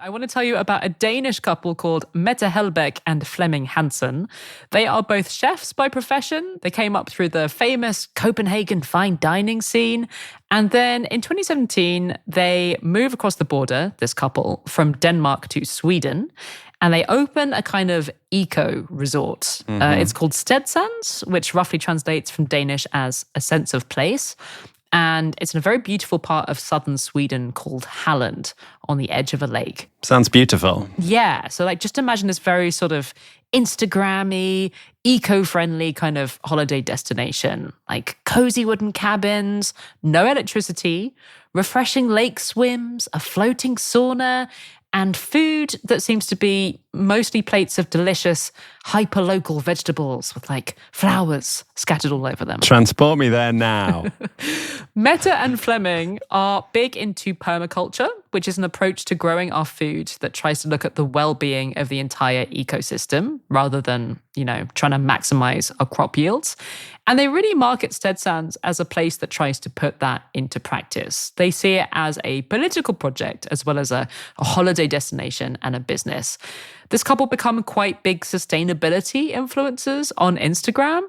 I want to tell you about a Danish couple called Mette Helbæk and Fleming Hansen. They are both chefs by profession. They came up through the famous Copenhagen fine dining scene. And then in 2017, they move across the border, this couple, from Denmark to Sweden. And they open a kind of eco resort. It's called Stedsån, which roughly translates from Danish as a sense of place. And it's in a very beautiful part of southern Sweden called Halland on the edge of a lake. Sounds beautiful. Yeah. So like just imagine this very sort of Instagrammy, eco-friendly kind of holiday destination. Like cozy wooden cabins, no electricity, refreshing lake swims, a floating sauna, and food that seems to be mostly plates of delicious, hyper-local vegetables with like flowers scattered all over them. Transport me there now. Mette and Fleming are big into permaculture, which is an approach to growing our food that tries to look at the well-being of the entire ecosystem rather than, trying to maximize our crop yields. And they really market Stedsån as a place that tries to put that into practice. They see it as a political project as well as a holiday destination and a business. This couple become quite big sustainability influencers on Instagram.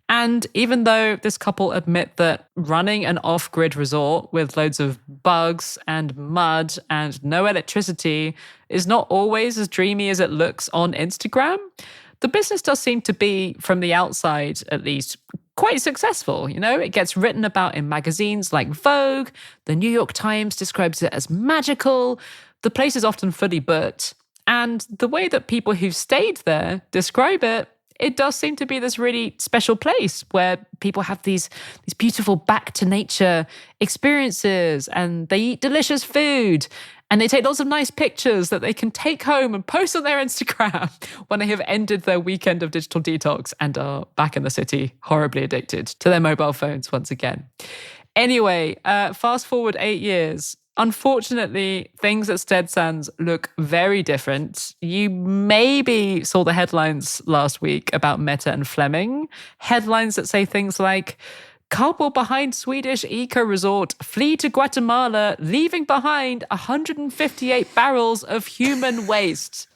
And even though this couple admit that running an off-grid resort with loads of bugs and mud and no electricity is not always as dreamy as it looks on Instagram, the business does seem to be, from the outside at least, quite successful. It gets written about in magazines like Vogue. The New York Times describes it as magical. The place is often fully booked. And the way that people who've stayed there describe it, it does seem to be this really special place where people have these beautiful back to nature experiences and they eat delicious food and they take lots of nice pictures that they can take home and post on their Instagram when they have ended their weekend of digital detox and are back in the city, horribly addicted to their mobile phones once again. Anyway, fast forward 8 years. Unfortunately, things at Stedsån look very different. You maybe saw the headlines last week about Mette and Fleming. Headlines that say things like, couple behind Swedish eco-resort flee to Guatemala, leaving behind 158 barrels of human waste.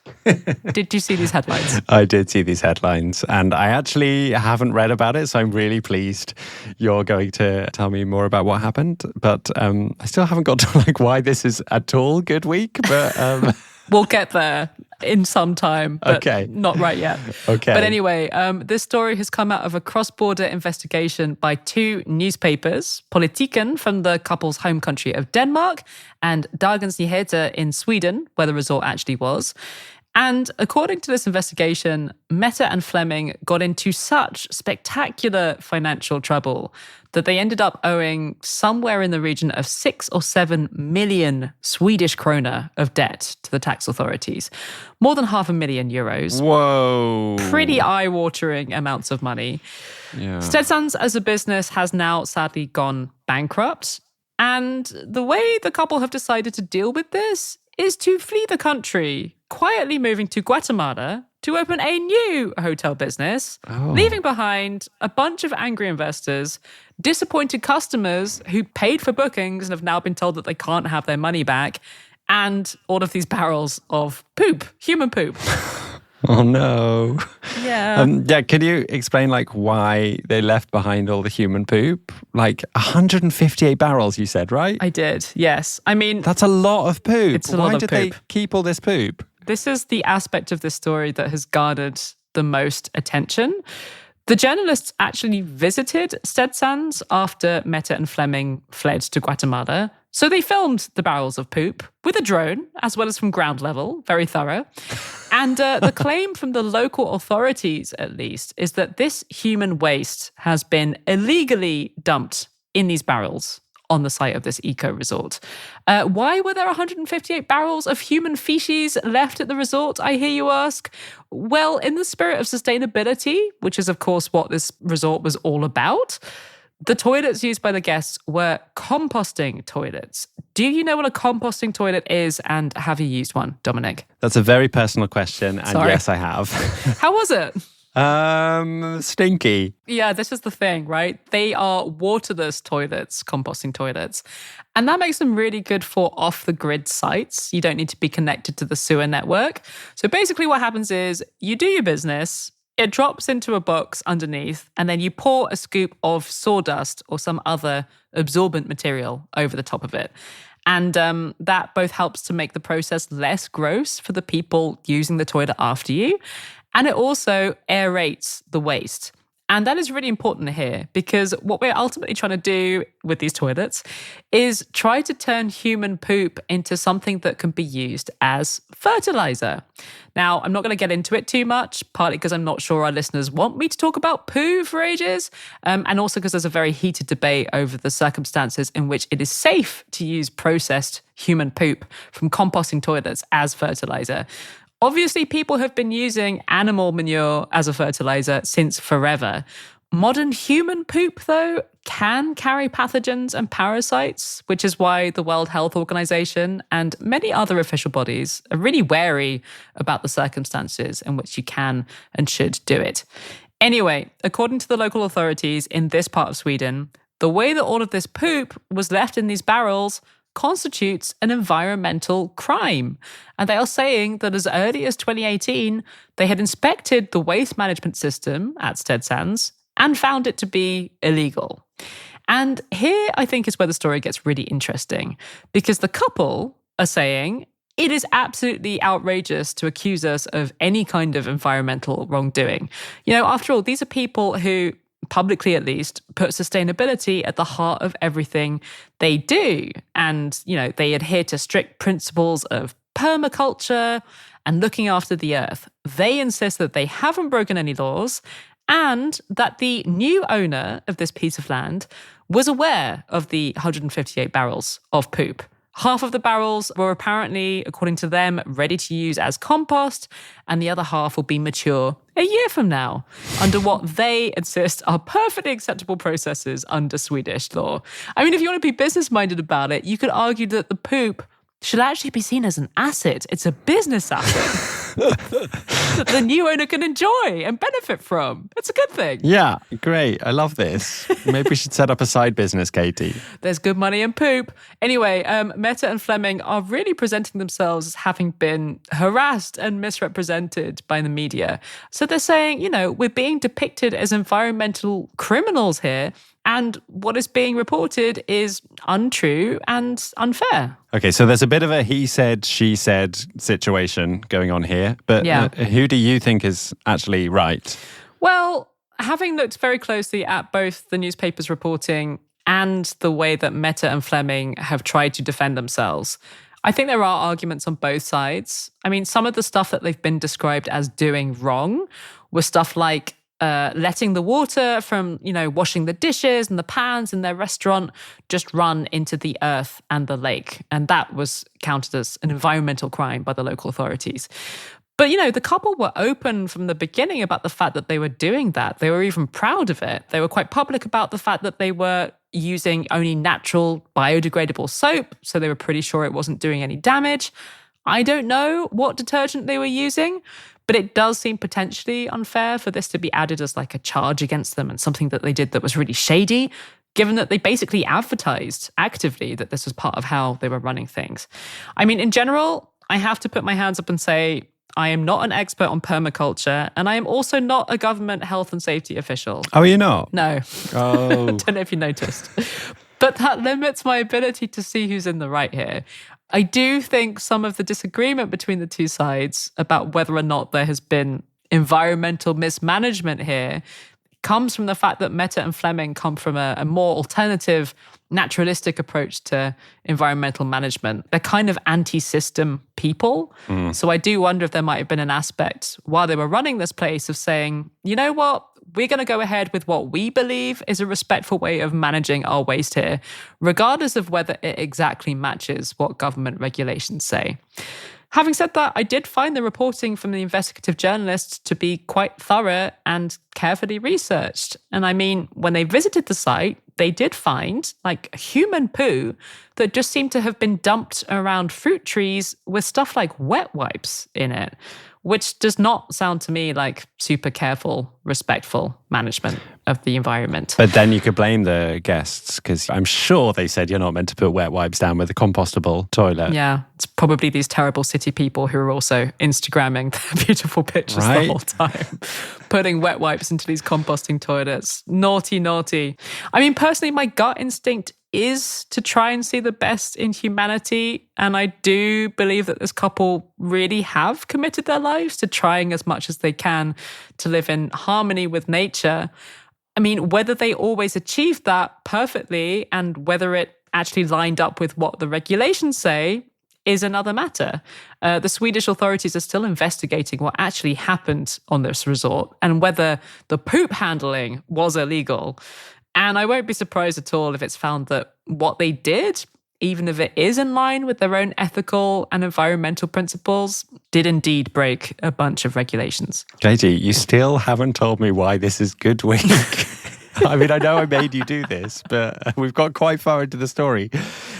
Did you see these headlines? I did see these headlines, and I actually haven't read about it, so I'm really pleased you're going to tell me more about what happened. But I still haven't got to why this is at all good week. But we'll get there in some time, but okay. Not right yet. Okay. But anyway, this story has come out of a cross-border investigation by two newspapers, Politiken from the couple's home country of Denmark and Dagens Nyheter in Sweden, where the resort actually was. And according to this investigation, Mette and Fleming got into such spectacular financial trouble that they ended up owing somewhere in the region of 6 or 7 million Swedish krona of debt to the tax authorities. More than €500,000. Whoa. Pretty eye-watering amounts of money. Yeah. Stedsån as a business has now sadly gone bankrupt. And the way the couple have decided to deal with this is to flee the country, quietly moving to Guatemala to open a new hotel business, leaving behind a bunch of angry investors, disappointed customers who paid for bookings and have now been told that they can't have their money back, and all of these barrels of poop, human poop. Oh no. Yeah. Can you explain why they left behind all the human poop? 158 barrels, you said, right? I did, yes. I mean, that's a lot of poop. It's a lot of poop. Why did they keep all this poop? This is the aspect of this story that has garnered the most attention. The journalists actually visited Stedsån after Mette and Fleming fled to Guatemala. So they filmed the barrels of poop with a drone, as well as from ground level, very thorough. And the claim from the local authorities, at least, is that this human waste has been illegally dumped in these barrels on the site of this eco-resort. Why were there 158 barrels of human feces left at the resort, I hear you ask? Well, in the spirit of sustainability, which is, of course, what this resort was all about, the toilets used by the guests were composting toilets. Do you know what a composting toilet is, and have you used one, Dominic? That's a very personal question, and Sorry. yes, I have. How was it? Stinky. Yeah, this is the thing, right? They are waterless toilets, composting toilets. And that makes them really good for off-the-grid sites. You don't need to be connected to the sewer network. So basically what happens is you do your business, it drops into a box underneath, and then you pour a scoop of sawdust or some other absorbent material over the top of it. And that both helps to make the process less gross for the people using the toilet after you. And it also aerates the waste. And that is really important here because what we're ultimately trying to do with these toilets is try to turn human poop into something that can be used as fertilizer. Now, I'm not going to get into it too much, partly because I'm not sure our listeners want me to talk about poo for ages, and also because there's a very heated debate over the circumstances in which it is safe to use processed human poop from composting toilets as fertilizer. Obviously, people have been using animal manure as a fertilizer since forever. Modern human poop, though, can carry pathogens and parasites, which is why the World Health Organization and many other official bodies are really wary about the circumstances in which you can and should do it. Anyway, according to the local authorities in this part of Sweden, the way that all of this poop was left in these barrels constitutes an environmental crime. And they are saying that as early as 2018, they had inspected the waste management system at Stedsån and found it to be illegal. And here, I think, is where the story gets really interesting, because the couple are saying it is absolutely outrageous to accuse us of any kind of environmental wrongdoing. You know, after all, these are people who, publicly at least, put sustainability at the heart of everything they do. And, you know, they adhere to strict principles of permaculture and looking after the earth. They insist that they haven't broken any laws and that the new owner of this piece of land was aware of the 158 barrels of poop. Half of the barrels were apparently, according to them, ready to use as compost, and the other half will be mature a year from now, under what they insist are perfectly acceptable processes under Swedish law. I mean, if you want to be business-minded about it, you could argue that the poop should actually be seen as an asset. It's a business asset that the new owner can enjoy and benefit from. It's a good thing. Yeah, great. I love this. Maybe we should set up a side business, Katie. There's good money in poop. Anyway, Mette and Fleming are really presenting themselves as having been harassed and misrepresented by the media. So they're saying, you know, we're being depicted as environmental criminals here, and what is being reported is untrue and unfair. Okay, so there's a bit of a he said, she said situation going on here. But who do you think is actually right? Well, having looked very closely at both the newspaper's reporting and the way that Mette and Fleming have tried to defend themselves, I think there are arguments on both sides. I mean, some of the stuff that they've been described as doing wrong was stuff like letting the water from, you know, washing the dishes and the pans in their restaurant just run into the earth and the lake. And that was counted as an environmental crime by the local authorities. But, you know, the couple were open from the beginning about the fact that they were doing that. They were even proud of it. They were quite public about the fact that they were using only natural, biodegradable soap. So they were pretty sure it wasn't doing any damage. I don't know what detergent they were using, but it does seem potentially unfair for this to be added as like a charge against them and something that they did that was really shady, given that they basically advertised actively that this was part of how they were running things. I mean, in general, I have to put my hands up and say, I am not an expert on permaculture, and I am also not a government health and safety official. Oh, you're not? No. Oh. I don't know if you noticed. But that limits my ability to see who's in the right here. I do think some of the disagreement between the two sides about whether or not there has been environmental mismanagement here comes from the fact that Mette and Fleming come from a more alternative, naturalistic approach to environmental management. They're kind of anti-system people. So I do wonder if there might have been an aspect while they were running this place of saying, you know what, we're going to go ahead with what we believe is a respectful way of managing our waste here, regardless of whether it exactly matches what government regulations say. Having said that, I did find the reporting from the investigative journalists to be quite thorough and carefully researched. And I mean, when they visited the site, they did find like human poo that just seemed to have been dumped around fruit trees with stuff like wet wipes in it, which does not sound to me like super careful, respectful management of the environment. But then you could blame the guests because I'm sure they said you're not meant to put wet wipes down with a compostable toilet. Yeah, it's probably these terrible city people who are also Instagramming their beautiful pictures the whole time, putting wet wipes into these composting toilets. Naughty, naughty. I mean, personally, my gut instinct is to try and see the best in humanity. And I do believe that this couple really have committed their lives to trying as much as they can to live in harmony with nature. I mean, whether they always achieved that perfectly and whether it actually lined up with what the regulations say is another matter. The Swedish authorities are still investigating what actually happened on this resort and whether the poop handling was illegal. And I won't be surprised at all if it's found that what they did, even if it is in line with their own ethical and environmental principles, did indeed break a bunch of regulations. Katie, you still haven't told me why this is Good Week. I mean, I know I made you do this, but we've got quite far into the story.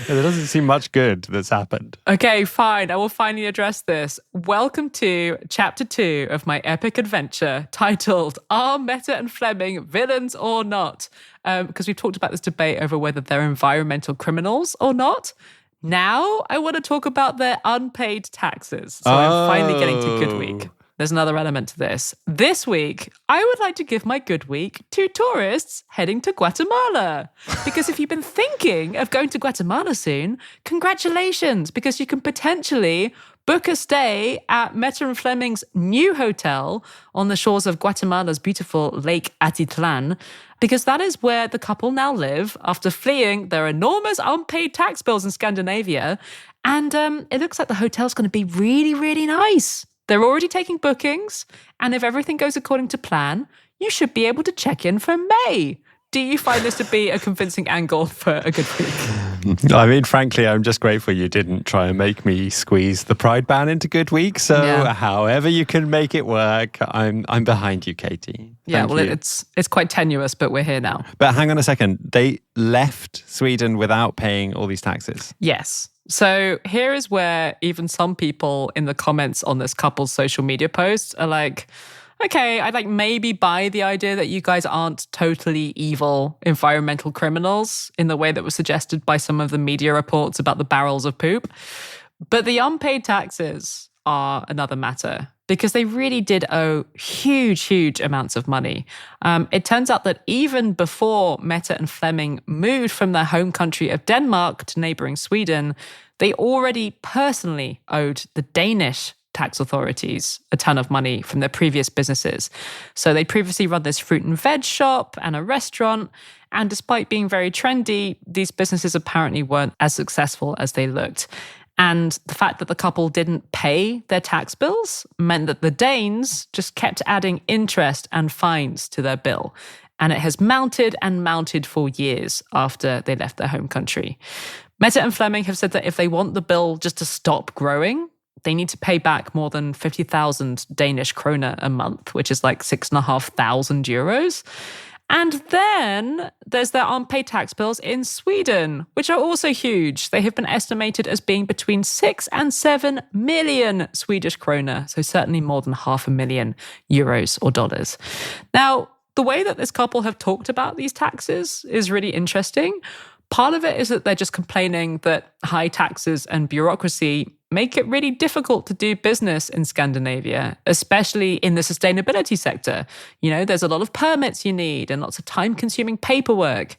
There doesn't seem much good that's happened. Okay, fine. I will finally address this. Welcome to Chapter 2 of my epic adventure titled, Are Mette and Fleming Villains or Not? Because we've talked about this debate over whether they're environmental criminals or not. Now I want to talk about their unpaid taxes. So I'm finally getting to Good Week. There's another element to this. This week, I would like to give my good week to tourists heading to Guatemala. Because if you've been thinking of going to Guatemala soon, congratulations, because you can potentially book a stay at Mette and Fleming's new hotel on the shores of Guatemala's beautiful Lake Atitlan, because that is where the couple now live after fleeing their enormous unpaid tax bills in Scandinavia. And it looks like the hotel's going to be really, really nice. They're already taking bookings, and if everything goes according to plan, you should be able to check in for May. Do you find this to be a convincing angle for a good week? I mean, frankly, I'm just grateful you didn't try and make me squeeze the Pride ban into Good Week. So however you can make it work, I'm behind you, Katie. Thank you. It's quite tenuous, but we're here now. But hang on a second. They left Sweden without paying all these taxes? Yes. So here is where even some people in the comments on this couple's social media posts are like, okay, I'd like maybe buy the idea that you guys aren't totally evil environmental criminals in the way that was suggested by some of the media reports about the barrels of poop. But the unpaid taxes are another matter because they really did owe huge, huge amounts of money. It turns out that even before Mette and Fleming moved from their home country of Denmark to neighboring Sweden, they already personally owed the Danish tax authorities a ton of money from their previous businesses. So they previously run this fruit and veg shop and a restaurant. And despite being very trendy, these businesses apparently weren't as successful as they looked. And the fact that the couple didn't pay their tax bills meant that the Danes just kept adding interest and fines to their bill. And it has mounted and mounted for years after they left their home country. Mette and Fleming have said that if they want the bill just to stop growing, they need to pay back more than 50,000 Danish kroner a month, which is like 6,500 euros. And then there's their unpaid tax bills in Sweden, which are also huge. They have been estimated as being between 6 and 7 million Swedish krona, so certainly more than 500,000 euros or dollars. Now, the way that this couple have talked about these taxes is really interesting. Part of it is that they're just complaining that high taxes and bureaucracy make it really difficult to do business in Scandinavia, especially in the sustainability sector. You know, there's a lot of permits you need and lots of time-consuming paperwork.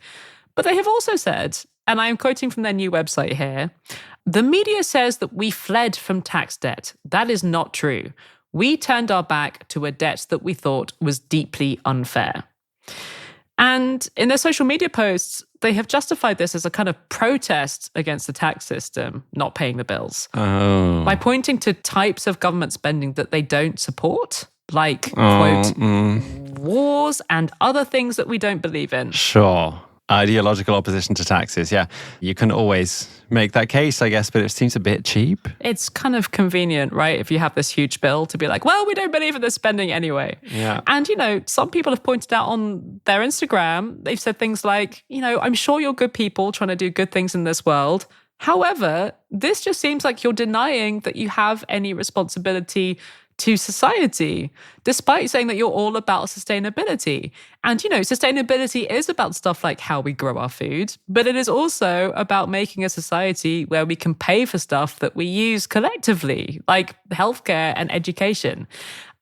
But they have also said, and I'm quoting from their new website here, the media says that we fled from tax debt. That is not true. We turned our back to a debt that we thought was deeply unfair. And in their social media posts, they have justified this as a kind of protest against the tax system not paying the bills by pointing to types of government spending that they don't support, like, quote, wars and other things that we don't believe in. Sure. Ideological opposition to taxes, yeah. You can always make that case, I guess, but it seems a bit cheap. It's kind of convenient, right? If you have this huge bill to be like, well, we don't believe in this spending anyway. Yeah. And, you know, some people have pointed out on their Instagram, they've said things like, you know, I'm sure you're good people trying to do good things in this world. However, this just seems like you're denying that you have any responsibility to society, despite saying that you're all about sustainability. And, sustainability is about stuff like how we grow our food, but it is also about making a society where we can pay for stuff that we use collectively, like healthcare and education.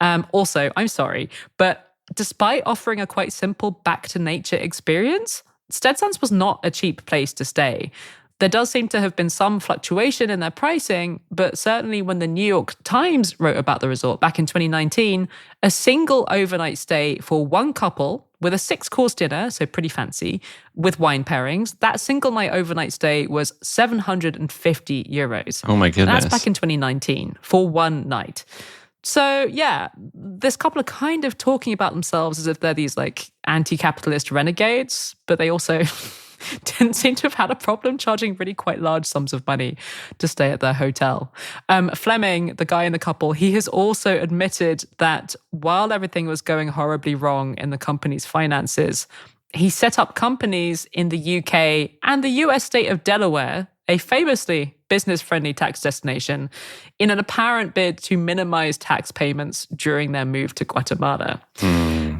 Also, I'm sorry, but despite offering a quite simple back to nature experience, Stedsån's was not a cheap place to stay. There does seem to have been some fluctuation in their pricing, but certainly when the New York Times wrote about the resort back in 2019, a single overnight stay for one couple with a 6-course dinner, so pretty fancy, with wine pairings, that single night overnight stay was 750 euros. Oh my goodness. That's back in 2019 for one night. So yeah, this couple are kind of talking about themselves as if they're these like anti-capitalist renegades, but they also didn't seem to have had a problem charging really quite large sums of money to stay at their hotel. Fleming, the guy in the couple, he has also admitted that while everything was going horribly wrong in the company's finances, he set up companies in the UK and the US state of Delaware, a famously business-friendly tax destination, in an apparent bid to minimize tax payments during their move to Guatemala.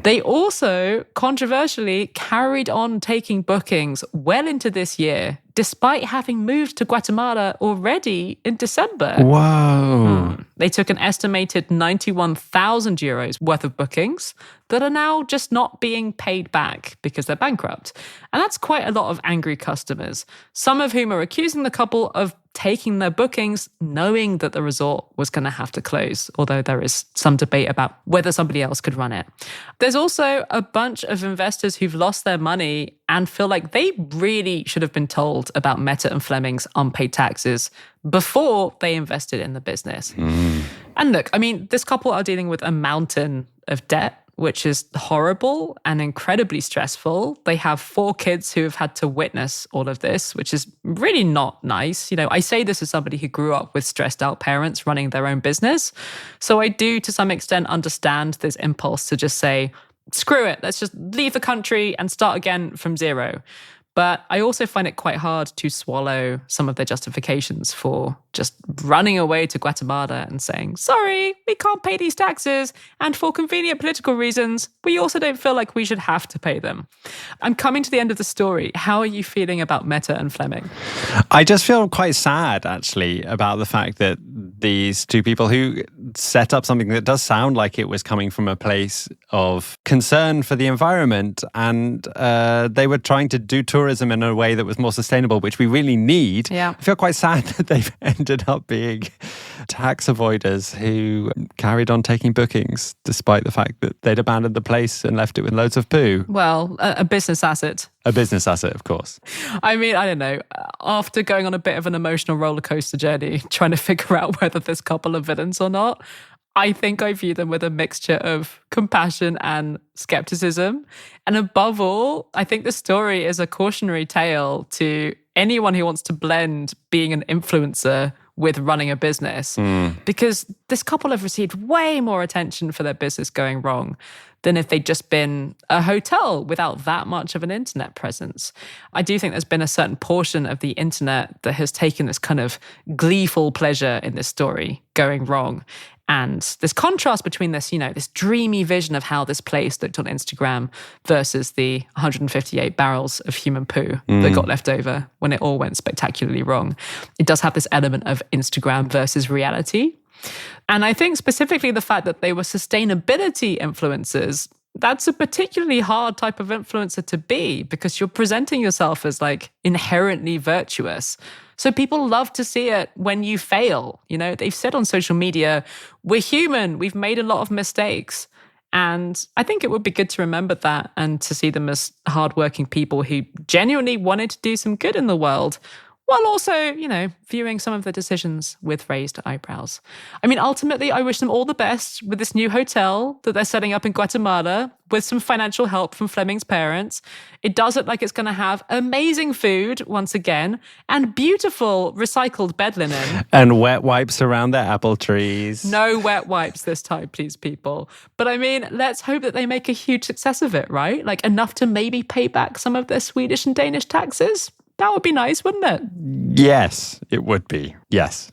They also, controversially, carried on taking bookings well into this year, despite having moved to Guatemala already in December. Whoa. They took an estimated 91,000 euros worth of bookings that are now just not being paid back because they're bankrupt. And that's quite a lot of angry customers, some of whom are accusing the couple of taking their bookings knowing that the resort was going to have to close, although there is some debate about whether somebody else could run it. There's also a bunch of investors who've lost their money and feel like they really should have been told about Mette and Fleming's unpaid taxes before they invested in the business. And look, I mean, this couple are dealing with a mountain of debt, which is horrible and incredibly stressful. They have 4 kids who have had to witness all of this, which is really not nice. I say this as somebody who grew up with stressed out parents running their own business. So I do, to some extent, understand this impulse to just say, screw it, let's just leave the country and start again from zero. But I also find it quite hard to swallow some of their justifications for just running away to Guatemala and saying, sorry, we can't pay these taxes. And for convenient political reasons, we also don't feel like we should have to pay them. I'm coming to the end of the story. How are you feeling about Mette and Fleming? I just feel quite sad, actually, about the fact that these two people who set up something that does sound like it was coming from a place of concern for the environment, and they were trying to do tourism in a way that was more sustainable, which we really need. Yeah. I feel quite sad that they've ended up being tax avoiders who carried on taking bookings despite the fact that they'd abandoned the place and left it with loads of poo. Well, a business asset. A business asset, of course. I mean, I don't know. After going on a bit of an emotional roller coaster journey, trying to figure out whether this couple are villains or not, I think I view them with a mixture of compassion and skepticism. And above all, I think the story is a cautionary tale to anyone who wants to blend being an influencer with running a business. Because this couple have received way more attention for their business going wrong than if they'd just been a hotel without that much of an internet presence. I do think there's been a certain portion of the internet that has taken this kind of gleeful pleasure in this story going wrong. And this contrast between this, this dreamy vision of how this place looked on Instagram versus the 158 barrels of human poo that got left over when it all went spectacularly wrong. It does have this element of Instagram versus reality. And I think specifically the fact that they were sustainability influencers, that's a particularly hard type of influencer to be, because you're presenting yourself as like inherently virtuous. So people love to see it when you fail. They've said on social media, we're human, we've made a lot of mistakes. And I think it would be good to remember that and to see them as hardworking people who genuinely wanted to do some good in the world, while also, viewing some of the decisions with raised eyebrows. I mean, ultimately, I wish them all the best with this new hotel that they're setting up in Guatemala with some financial help from Fleming's parents. It does look like it's going to have amazing food once again and beautiful recycled bed linen. And wet wipes around their apple trees. No wet wipes this time, please, people. But I mean, let's hope that they make a huge success of it, right? Like enough to maybe pay back some of their Swedish and Danish taxes. That would be nice, wouldn't it? Yes, it would be. Yes.